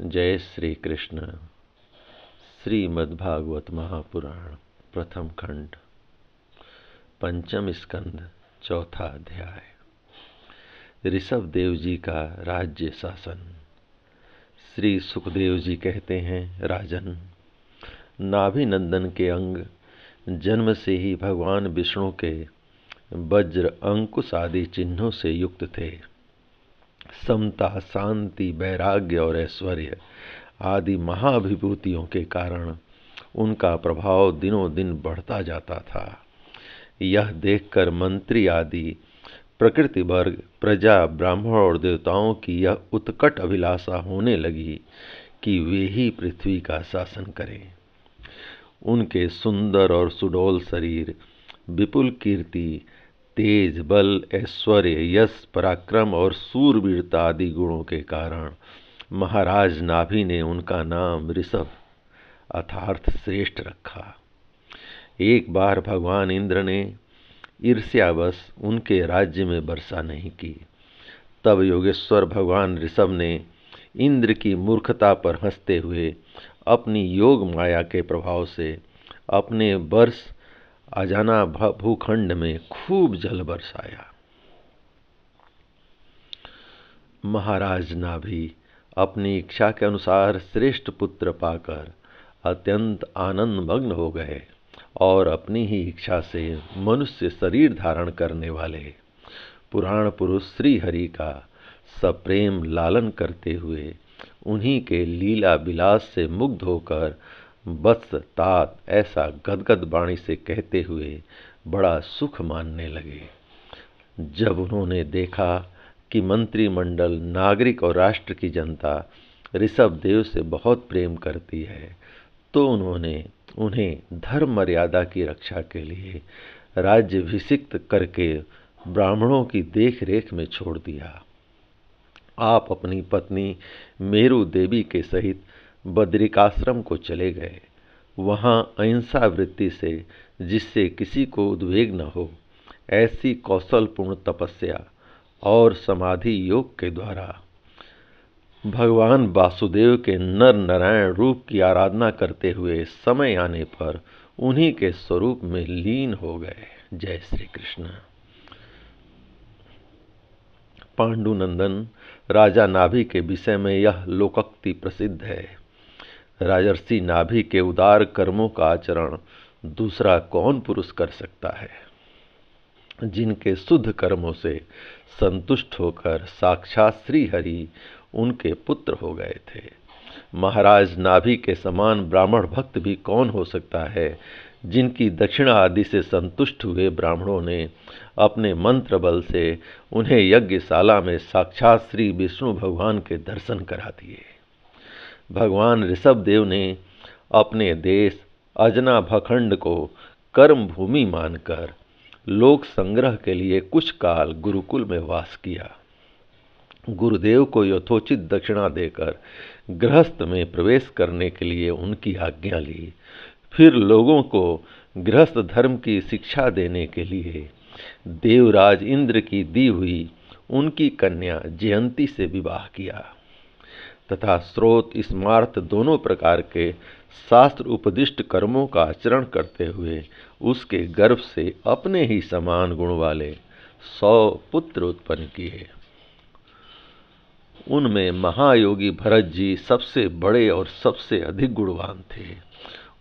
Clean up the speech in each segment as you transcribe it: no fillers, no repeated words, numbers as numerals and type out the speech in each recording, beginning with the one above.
जय श्री कृष्ण। श्रीमद्भागवत महापुराण प्रथम खंड पंचम स्कंद चौथा अध्याय। ऋषभ देव जी का राज्य शासन। श्री सुखदेव जी कहते हैं, राजन, नाभिनंदन के अंग जन्म से ही भगवान विष्णु के वज्र अंकुश आदि चिन्हों से युक्त थे। समता, शांति, वैराग्य और ऐश्वर्य आदि महाविभूतियों के कारण उनका प्रभाव दिनों दिन बढ़ता जाता था। यह देखकर मंत्री आदि प्रकृति वर्ग, प्रजा, ब्राह्मण और देवताओं की यह उत्कट अभिलाषा होने लगी कि वे ही पृथ्वी का शासन करें। उनके सुंदर और सुडौल शरीर, विपुल कीर्ति, तेज, बल, ऐश्वर्य, यश, पराक्रम और सूरवीरता आदि गुणों के कारण महाराज नाभि ने उनका नाम ऋषभ अर्थात श्रेष्ठ रखा। एक बार भगवान इंद्र ने ईर्ष्यावश उनके राज्य में वर्षा नहीं की। तब योगेश्वर भगवान ऋषभ ने इंद्र की मूर्खता पर हंसते हुए अपनी योग माया के प्रभाव से अपने वर्ष अजाना भूखंड में खूब जल बरसाया। महाराज नाभि अपनी इच्छा के अनुसार श्रेष्ठ पुत्र पाकर अत्यंत आनंदमग्न हो गए और अपनी ही इच्छा से मनुष्य शरीर धारण करने वाले पुराण पुरुष श्री हरि का सप्रेम लालन करते हुए उन्हीं के लीला विलास से मुग्ध होकर वत्स, तात ऐसा गदगद वाणी से कहते हुए बड़ा सुख मानने लगे। जब उन्होंने देखा कि मंत्रिमंडल, नागरिक और राष्ट्र की जनता ऋषभ देव से बहुत प्रेम करती है, तो उन्होंने उन्हें धर्म मर्यादा की रक्षा के लिए राज्याभिषिक्त करके ब्राह्मणों की देख रेख में छोड़ दिया। आप अपनी पत्नी मेरु देवी के सहित बद्रिकाश्रम को चले गए। वहाँ अहिंसा वृत्ति से, जिससे किसी को उद्वेग न हो, ऐसी कौशलपूर्ण तपस्या और समाधि योग के द्वारा भगवान वासुदेव के नर नारायण रूप की आराधना करते हुए समय आने पर उन्हीं के स्वरूप में लीन हो गए। जय श्री कृष्ण। पांडुनंदन राजा नाभि के विषय में यह लोकोक्ति प्रसिद्ध है। राजर्षि नाभि के उदार कर्मों का आचरण दूसरा कौन पुरुष कर सकता है। जिनके शुद्ध कर्मों से संतुष्ट होकर साक्षात श्री हरि उनके पुत्र हो गए थे। महाराज नाभि के समान ब्राह्मण भक्त भी कौन हो सकता है, जिनकी दक्षिणा आदि से संतुष्ट हुए ब्राह्मणों ने अपने मंत्र बल से उन्हें यज्ञशाला में साक्षात श्री विष्णु भगवान के दर्शन करा दिए। भगवान ऋषभ देव ने अपने देश अजना भखंड को कर्म भूमि मानकर लोक संग्रह के लिए कुछ काल गुरुकुल में वास किया। गुरुदेव को यथोचित दक्षिणा देकर गृहस्थ में प्रवेश करने के लिए उनकी आज्ञा ली। फिर लोगों को गृहस्थ धर्म की शिक्षा देने के लिए देवराज इंद्र की दी हुई उनकी कन्या जयंती से विवाह किया तथा स्रोत, स्मार्त दोनों प्रकार के शास्त्र उपदिष्ट कर्मों का आचरण करते हुए उसके गर्भ से अपने ही समान गुण वाले 100 पुत्र उत्पन्न किए। उनमें महायोगी भरत जी सबसे बड़े और सबसे अधिक गुणवान थे।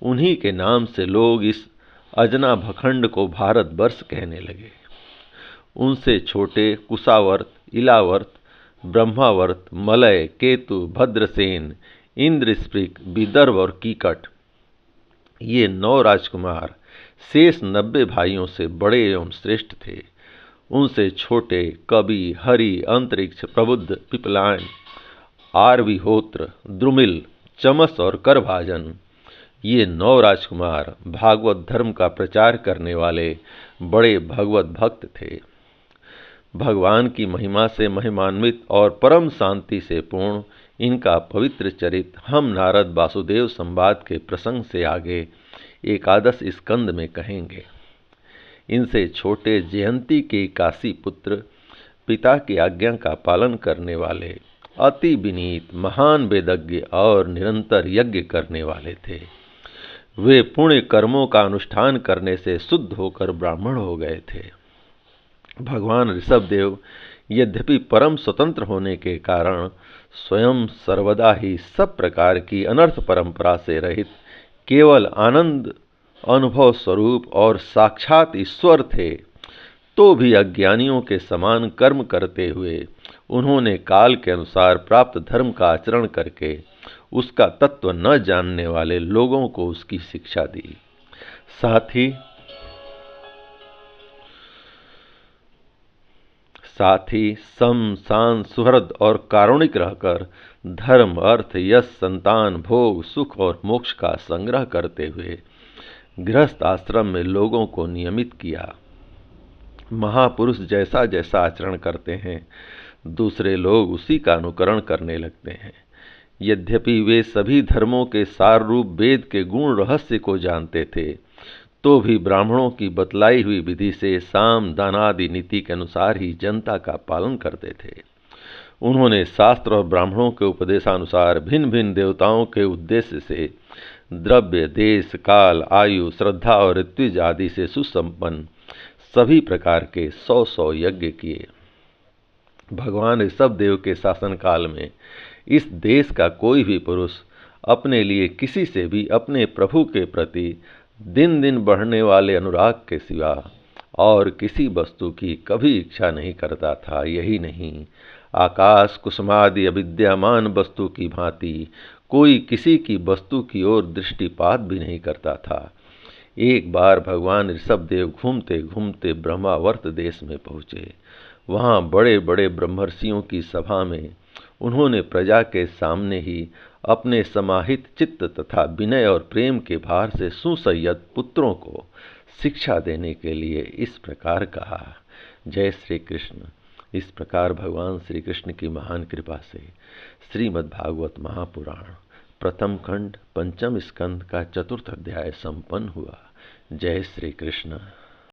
उन्हीं के नाम से लोग इस अजना भखंड को भारतवर्ष कहने लगे। उनसे छोटे कुशावर्त, इलावर्त, ब्रह्मावर्त, मलय, केतु, भद्रसेन, इंद्रस्पृक, विदर्भ और कीकट, ये 9 राजकुमार शेष 90 भाइयों से बड़े एवं श्रेष्ठ थे। उनसे छोटे कवि, हरि, अंतरिक्ष, प्रबुद्ध, पिपलायन, आर्विहोत्र, द्रुमिल, चमस और करभाजन, ये 9 राजकुमार भागवत धर्म का प्रचार करने वाले बड़े भगवत भक्त थे। भगवान की महिमा से महिमान्वित और परम शांति से पूर्ण इनका पवित्र चरित्र हम नारद वासुदेव संवाद के प्रसंग से आगे एकादश स्कंद में कहेंगे। इनसे छोटे जयंती के काशी पुत्र, पिता की आज्ञा का पालन करने वाले अति विनीत, महान वेदज्ञ और निरंतर यज्ञ करने वाले थे। वे पुण्य कर्मों का अनुष्ठान करने से शुद्ध होकर ब्राह्मण हो गए थे। भगवान ऋषभदेव यद्यपि परम स्वतंत्र होने के कारण स्वयं सर्वदा ही सब प्रकार की अनर्थ परंपरा से रहित केवल आनंद अनुभव स्वरूप और साक्षात ईश्वर थे, तो भी अज्ञानियों के समान कर्म करते हुए उन्होंने काल के अनुसार प्राप्त धर्म का आचरण करके उसका तत्व न जानने वाले लोगों को उसकी शिक्षा दी। साथ ही सम शांत सुहृद और कारुणिक रहकर धर्म अर्थ यश संतान भोग सुख और मोक्ष का संग्रह करते हुए गृहस्थ आश्रम में लोगों को नियमित किया। महापुरुष जैसा जैसा आचरण करते हैं, दूसरे लोग उसी का अनुकरण करने लगते हैं। यद्यपि वे सभी धर्मों के सार रूप वेद के गुण रहस्य को जानते थे, तो भी ब्राह्मणों की बतलाई हुई विधि से साम दानादि नीति के अनुसार ही जनता का पालन करते थे। उन्होंने शास्त्र और ब्राह्मणों के उपदेशानुसार भिन्न भिन्न देवताओं के उद्देश्य से द्रव्य देश काल आयु श्रद्धा और ऋत्विज आदि से सुसंपन्न सभी प्रकार के 100 यज्ञ किए। भगवान ऋषभदेव के शासन काल में इस देश का कोई भी पुरुष अपने लिए किसी से भी अपने प्रभु के प्रति दिन दिन बढ़ने वाले अनुराग के सिवा और किसी वस्तु की कभी इच्छा नहीं करता था। यही नहीं, आकाश कुसुमादि अविद्यमान वस्तु की भांति कोई किसी की वस्तु की ओर दृष्टिपात भी नहीं करता था। एक बार भगवान ऋषभदेव घूमते घूमते ब्रह्मावर्त देश में पहुँचे। वहाँ बड़े बड़े ब्रह्मर्षियों की सभा में उन्होंने प्रजा के सामने ही अपने समाहित चित्त तथा विनय और प्रेम के भार से सुसंयत पुत्रों को शिक्षा देने के लिए इस प्रकार कहा। जय श्री कृष्ण। इस प्रकार भगवान श्री कृष्ण की महान कृपा से श्रीमद्भागवत महापुराण प्रथम खंड पंचम स्कंद का चतुर्थ अध्याय संपन्न हुआ। जय श्री कृष्ण।